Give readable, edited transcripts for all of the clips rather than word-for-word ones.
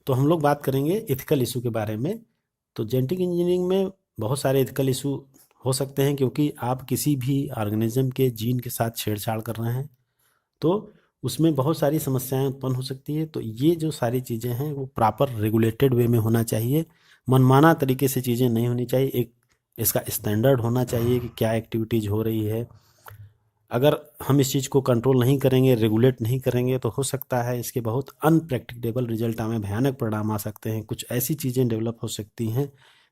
तो हम लोग बात करेंगे इथिकल इशू के बारे में। तो जेनेटिक इंजीनियरिंग में बहुत सारे इथिकल इशू हो सकते हैं, क्योंकि आप किसी भी ऑर्गेनिज्म के जीन के साथ छेड़छाड़ कर रहे हैं तो उसमें बहुत सारी समस्याएं उत्पन्न हो सकती है। तो ये जो सारी चीज़ें हैं वो प्रॉपर रेगुलेटेड वे में होना चाहिए, मनमाना तरीके से चीज़ें नहीं होनी चाहिए। एक इसका स्टैंडर्ड होना चाहिए कि क्या एक्टिविटीज़ हो रही है। अगर हम इस चीज़ को कंट्रोल नहीं करेंगे, रेगुलेट नहीं करेंगे, तो हो सकता है इसके बहुत अनप्रैक्टिकेबल रिजल्ट हमें भयानक परिणाम आ सकते हैं। कुछ ऐसी चीज़ें डेवलप हो सकती हैं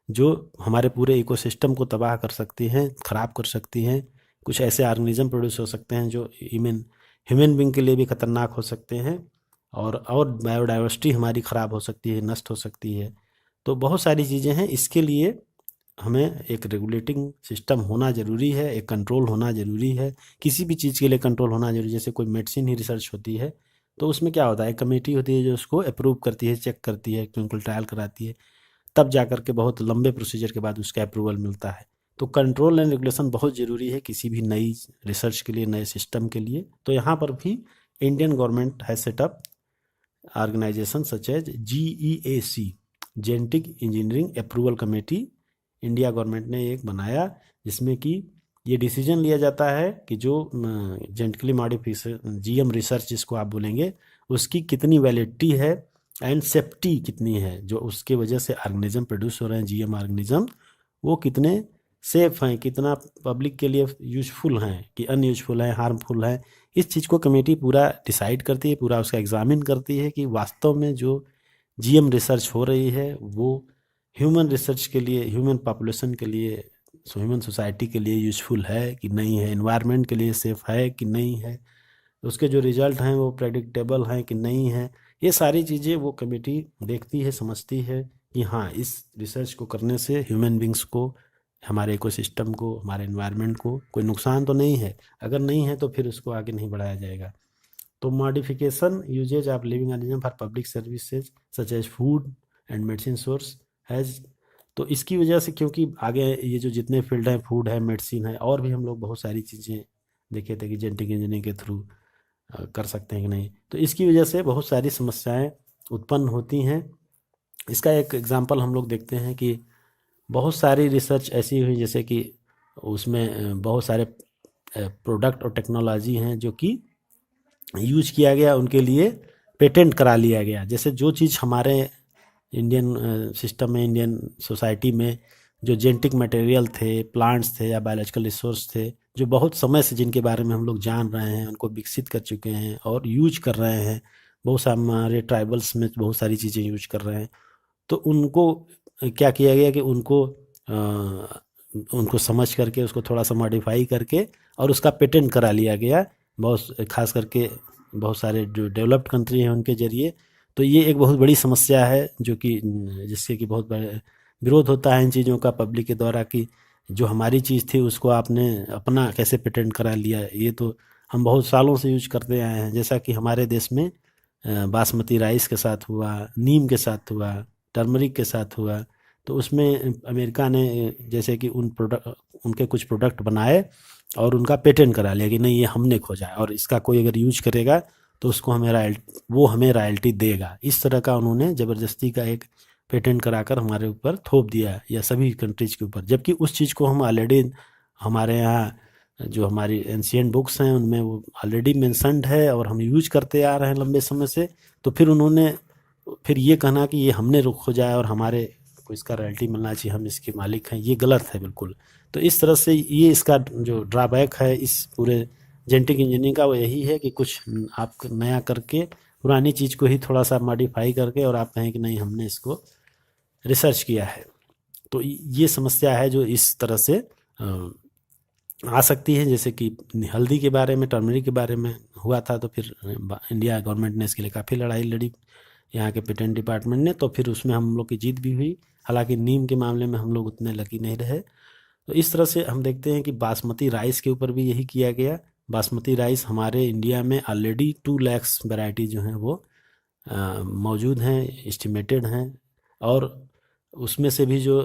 जो हमारे पूरे इकोसिस्टम को तबाह कर सकती हैं, ख़राब कर सकती हैं। कुछ ऐसे ऑर्गेनिज्म प्रोड्यूस हो सकते हैं जो ह्यूमन बींग के लिए भी खतरनाक हो सकते हैं, और बायोडाइवर्सिटी हमारी ख़राब हो सकती है, नष्ट हो सकती है। तो बहुत सारी चीज़ें हैं, इसके लिए हमें एक रेगुलेटिंग सिस्टम होना ज़रूरी है, एक कंट्रोल होना ज़रूरी है। किसी भी चीज़ के लिए कंट्रोल होना ज़रूरी है। जैसे कोई मेडिसिन ही रिसर्च होती है तो उसमें क्या होता है, एक कमेटी होती है जो उसको अप्रूव करती है, चेक करती है, क्लिनिकल ट्रायल कराती है, तब जा कर के बहुत लंबे प्रोसीजर के बाद उसका अप्रूवल मिलता है। तो कंट्रोल एंड रेगुलेशन बहुत ज़रूरी है किसी भी नई रिसर्च के लिए, नए सिस्टम के लिए। तो यहाँ पर भी इंडियन गवर्नमेंट है setup organisation such as GEAC, genetic engineering approval committee. India government ने एक बनाया जिसमें कि ये डिसीजन लिया जाता है कि जो जेनेटिकली मॉडिफिकेशन GM रिसर्च जिसको आप बोलेंगे, उसकी कितनी वैलिडिटी है एंड सेफ्टी कितनी है। जो उसके वजह से ऑर्गेनिज्म प्रोड्यूस हो रहे हैं, GM ऑर्गेनिज्म, वो कितने सेफ हैं, कितना पब्लिक के लिए यूजफुल हैं कि अनयूजफुल हैं, हार्मफुल हैं। इस चीज़ को कमेटी पूरा डिसाइड करती है, पूरा उसका एग्जामिन करती है कि वास्तव में जो GM रिसर्च हो रही है वो ह्यूमन रिसर्च के लिए, ह्यूमन पॉपुलेशन के लिए, ह्यूमन सोसाइटी के लिए यूजफुल है कि नहीं है, एनवायरनमेंट के लिए सेफ है कि नहीं है, उसके जो रिजल्ट हैं वो प्रेडिक्टेबल हैं कि नहीं है। ये सारी चीज़ें वो कमेटी देखती है, समझती है कि हाँ, इस रिसर्च को करने से ह्यूमन बींग्स को, हमारे इकोसिस्टम को, हमारे एनवायरनमेंट को कोई नुकसान तो नहीं है। अगर नहीं है तो फिर उसको आगे नहीं बढ़ाया जाएगा। तो modification usages of living organism for public services such as food and medicine source has. तो इसकी वजह से, क्योंकि आगे ये जो जितने फील्ड हैं, फूड है, मेडिसिन है, और भी हम लोग बहुत सारी चीज़ें देखे थे कि जेनेटिक इंजीनियरिंग के थ्रू कर सकते हैं कि नहीं, तो इसकी वजह से बहुत सारी समस्याएं उत्पन्न होती हैं। इसका एक एग्जांपल हम लोग देखते हैं कि बहुत सारी रिसर्च ऐसी हुई जैसे कि उसमें बहुत सारे प्रोडक्ट और टेक्नोलॉजी हैं जो कि यूज किया गया, उनके लिए पेटेंट करा लिया गया। जैसे जो चीज़ हमारे इंडियन सिस्टम में, इंडियन सोसाइटी में जो जेनेटिक मटेरियल थे, प्लांट्स थे या बायोलॉजिकल रिसोर्स थे, जो बहुत समय से जिनके बारे में हम लोग जान रहे हैं, उनको विकसित कर चुके हैं और यूज कर रहे हैं, बहुत सारे हमारे ट्राइबल्स में बहुत सारी चीज़ें यूज कर रहे हैं, तो उनको क्या किया गया कि उनको समझ करके उसको थोड़ा सा मॉडिफाई करके और उसका पेटेंट करा लिया गया, बहुत खास करके बहुत सारे जो डेवलप्ड कंट्री हैं उनके ज़रिए। तो ये एक बहुत बड़ी समस्या है जो कि जिससे कि बहुत बड़ा विरोध होता है इन चीज़ों का पब्लिक के द्वारा कि जो हमारी चीज़ थी उसको आपने अपना कैसे पेटेंट करा लिया। ये तो हम बहुत सालों से यूज करते आए हैं। जैसा कि हमारे देश में बासमती राइस के साथ हुआ, नीम के साथ हुआ, टर्मरिक के साथ हुआ, तो उसमें अमेरिका ने जैसे कि उनके कुछ प्रोडक्ट बनाए और उनका पेटेंट करा लिया कि नहीं ये हमने खोजा है और इसका कोई अगर यूज करेगा तो उसको हमें रॉयल्टी देगा। इस तरह का उन्होंने ज़बरदस्ती का एक पेटेंट कराकर हमारे ऊपर थोप दिया या सभी कंट्रीज के ऊपर, जबकि उस चीज़ को हम ऑलरेडी हमारे यहाँ जो हमारी एंशियंट बुक्स हैं उनमें वो ऑलरेडी मेंशन्ड है और हम यूज करते आ रहे हैं लंबे समय से। तो फिर उन्होंने फिर ये कहना कि ये हमने रुख खोजा है और हमारे को इसका रॉयल्टी मिलना चाहिए, हम इसके मालिक हैं, ये गलत है बिल्कुल। तो इस तरह से ये इसका जो ड्रॉबैक है इस पूरे जेनेटिक इंजीनियरिंग का, वो यही है कि कुछ आप नया करके पुरानी चीज़ को ही थोड़ा सा मॉडिफाई करके और आप कहें कि नहीं हमने इसको रिसर्च किया है। तो ये समस्या है जो इस तरह से आ सकती है। जैसे कि हल्दी के बारे में, टर्मरिक के बारे में हुआ था, तो फिर इंडिया गवर्नमेंट ने इसके लिए काफ़ी लड़ाई लड़ी, यहाँ के पेटेंट डिपार्टमेंट ने, तो फिर उसमें हम लोग की जीत भी हुई। हालांकि नीम के मामले में हम लोग उतने लकी नहीं रहे। तो इस तरह से हम देखते हैं कि बासमती राइस के ऊपर भी यही किया गया। बासमती राइस हमारे इंडिया में ऑलरेडी 2 लाख वैरायटी जो हैं वो मौजूद हैं, एस्टिमेटेड हैं, और उसमें से भी जो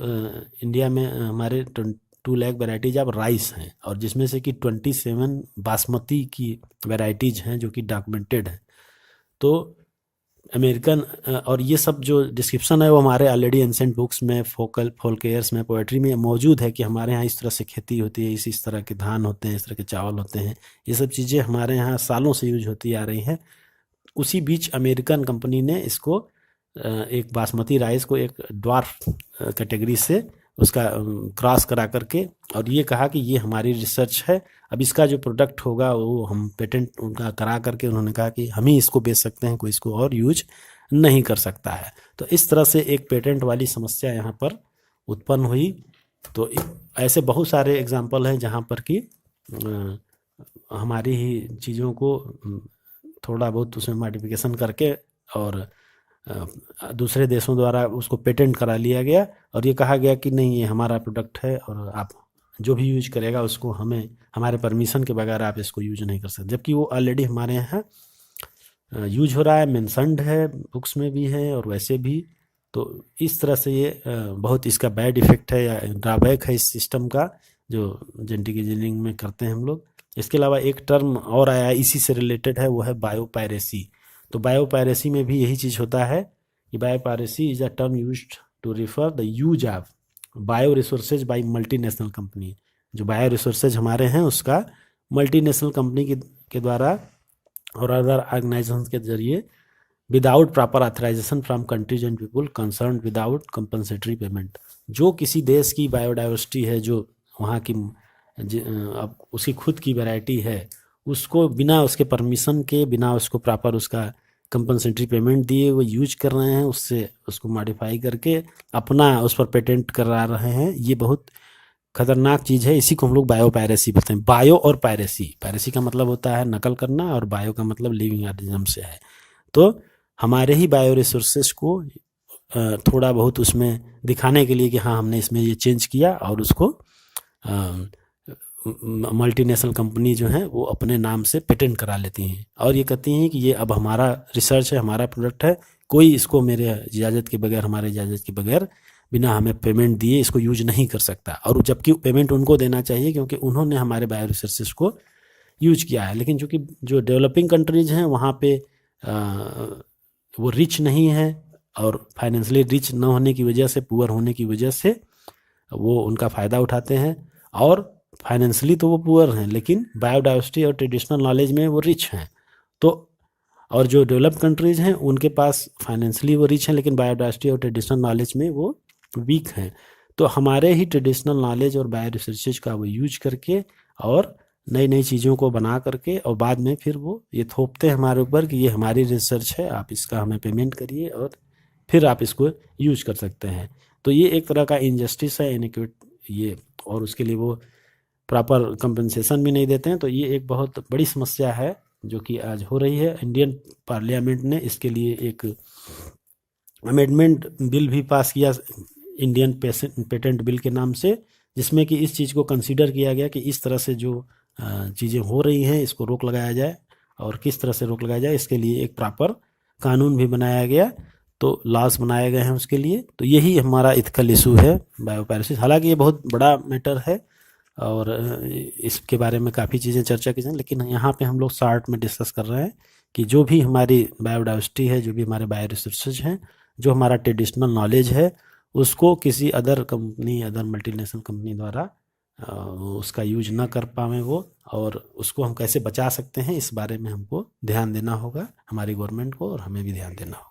इंडिया में हमारे 2 लाख वैराइटीज ऑफ राइस हैं, और जिसमें से कि 27 बासमती की वैराइटीज हैं जो कि डॉक्यूमेंटेड हैं। तो अमेरिकन और ये सब जो डिस्क्रिप्शन है वो हमारे ऑलरेडी एंसेंट बुक्स में, फोल्केयर्स में, पोएट्री में मौजूद है कि हमारे यहाँ इस तरह से खेती होती है, इस तरह के धान होते हैं, इस तरह के चावल होते हैं। ये सब चीज़ें हमारे यहाँ सालों से यूज होती आ रही हैं। उसी बीच अमेरिकन कंपनी ने इसको एक बासमती राइस को एक ड्वार्फ कैटेगरी से उसका क्रॉस करा करके और ये कहा कि ये हमारी रिसर्च है, अब इसका जो प्रोडक्ट होगा वो हम पेटेंट उनका करा करके उन्होंने कहा कि हम ही इसको बेच सकते हैं, कोई इसको और यूज नहीं कर सकता है। तो इस तरह से एक पेटेंट वाली समस्या यहाँ पर उत्पन्न हुई। तो ऐसे बहुत सारे एग्जाम्पल हैं जहाँ पर कि हमारी ही चीज़ों को थोड़ा बहुत उसमें मॉडिफिकेशन करके और दूसरे देशों द्वारा उसको पेटेंट करा लिया गया और ये कहा गया कि नहीं, ये हमारा प्रोडक्ट है और आप जो भी यूज करेगा उसको हमें हमारे परमिशन के बगैर आप इसको यूज नहीं कर सकते, जबकि वो ऑलरेडी हमारे यहाँ यूज हो रहा है, मेंशन्ड है, बुक्स में भी है और वैसे भी। तो इस तरह से ये बहुत इसका बैड इफेक्ट है या ड्रॉबैक है इस सिस्टम का जो जेनेटिक इंजीनियरिंग में करते हैं हम लोग। इसके अलावा एक टर्म और आया इसी से रिलेटेड है, वो है बायोपायरेसी। तो बायोपायरेसी में भी यही चीज़ होता है कि biopiracy is a term used to refer the use of bio resources by multinational company. जो बायो रिसोर्सेज हमारे हैं उसका मल्टीनेशनल कंपनी के द्वारा और अदर ऑर्गेनाइजेशन के जरिए without proper authorisation from countries and people concern without compensatory payment. जो किसी देश की बायोडाइवर्सिटी है, जो वहाँ की अब उसकी खुद की वैरायटी है, उसको बिना उसके परमिशन के, बिना उसको प्रॉपर उसका कंपनसेटरी पेमेंट दिए वो यूज कर रहे हैं, उससे उसको मॉडिफाई करके अपना उस पर पेटेंट करा रहे हैं। ये बहुत खतरनाक चीज़ है, इसी को हम लोग बायो पायरेसी बोलते हैं। बायो और पायरेसी, पायरेसी का मतलब होता है नकल करना और बायो का मतलब लिविंग ऑर्गेनिज्म से है। तो हमारे ही बायो रिसोर्सेज को थोड़ा बहुत उसमें दिखाने के लिए कि हाँ हमने इसमें ये चेंज किया और उसको मल्टीनेशनल कंपनी जो है वो अपने नाम से पेटेंट करा लेती हैं और ये कहती हैं कि ये अब हमारा रिसर्च है, हमारा प्रोडक्ट है, कोई इसको मेरे इजाज़त के बगैर, हमारे इजाज़त के बगैर, बिना हमें पेमेंट दिए इसको यूज नहीं कर सकता। और जबकि पेमेंट उनको देना चाहिए क्योंकि उन्होंने हमारे बायो रिसोर्सेज को यूज किया है। लेकिन चूँकि जो डेवलपिंग कंट्रीज हैं वहाँ पे वो रिच नहीं है और फाइनेंशियली रिच न होने की वजह से, पुअर होने की वजह से वो उनका फ़ायदा उठाते हैं। और फाइनेंशियली तो वो पुअर हैं लेकिन बायोडाइवर्सिटी और ट्रेडिशनल नॉलेज में वो रिच हैं। तो और जो डेवलप कंट्रीज़ हैं उनके पास फाइनेंशियली वो रिच हैं लेकिन बायोडाइवर्सिटी और ट्रेडिशनल नॉलेज में वो वीक हैं। तो हमारे ही ट्रेडिशनल नॉलेज और बायो रिसर्चेज का वो यूज करके और नई नई चीज़ों को बना करके और बाद में फिर वो ये थोपते हैं हमारे ऊपर कि ये हमारी रिसर्च है, आप इसका हमें पेमेंट करिए और फिर आप इसको यूज कर सकते हैं। तो ये एक तरह का इनजस्टिस है, इनइक्विट ये, और उसके लिए वो प्रॉपर कंपनसेशन भी नहीं देते हैं। तो ये एक बहुत बड़ी समस्या है जो कि आज हो रही है। इंडियन पार्लियामेंट ने इसके लिए एक अमेंडमेंट बिल भी पास किया इंडियन पेटेंट बिल के नाम से, जिसमें कि इस चीज़ को कंसीडर किया गया कि इस तरह से जो चीज़ें हो रही हैं इसको रोक लगाया जाए और किस तरह से रोक लगाया जाए इसके लिए एक प्रॉपर कानून भी बनाया गया। तो लॉज बनाए गए हैं उसके लिए। तो यही हमारा इथिकल इशू है बायोपायरेसी। हालांकि ये बहुत बड़ा मैटर है और इसके बारे में काफ़ी चीज़ें चर्चा की जाए, लेकिन यहाँ पे हम लोग शॉर्ट में डिस्कस कर रहे हैं कि जो भी हमारी बायोडाइवर्सिटी है, जो भी हमारे बायो रिसोर्सेज हैं, जो हमारा ट्रेडिशनल नॉलेज है, उसको किसी other company, other multinational company द्वारा उसका यूज ना कर पाएँ वो, और उसको हम कैसे बचा सकते हैं इस बारे में हमको ध्यान देना होगा, हमारी गवर्नमेंट को, और हमें भी ध्यान देना होगा।